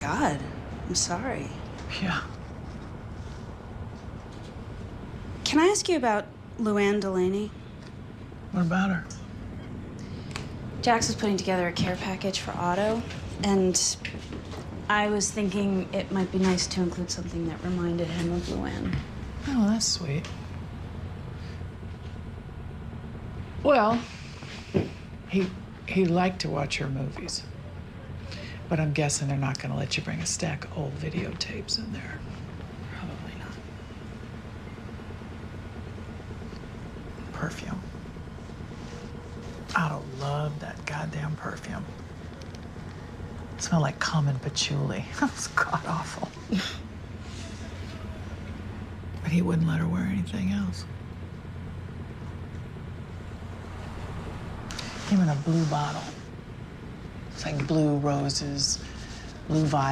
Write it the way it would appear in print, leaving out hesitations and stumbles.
God, I'm sorry. Yeah. Can I ask you about Luann Delaney? What about her? Jax is putting together a care package for Otto, and I was thinking it might be nice to include something that reminded him of Luann. Oh, that's sweet. Well, he liked to watch her movies. But I'm guessing they're not gonna let you bring a stack of old videotapes in there. Probably not. Perfume. Otto loved that goddamn perfume. It smelled like common patchouli. It was god-awful. But he wouldn't let her wear anything else. Came in a blue bottle. It's like blue roses, blue violets.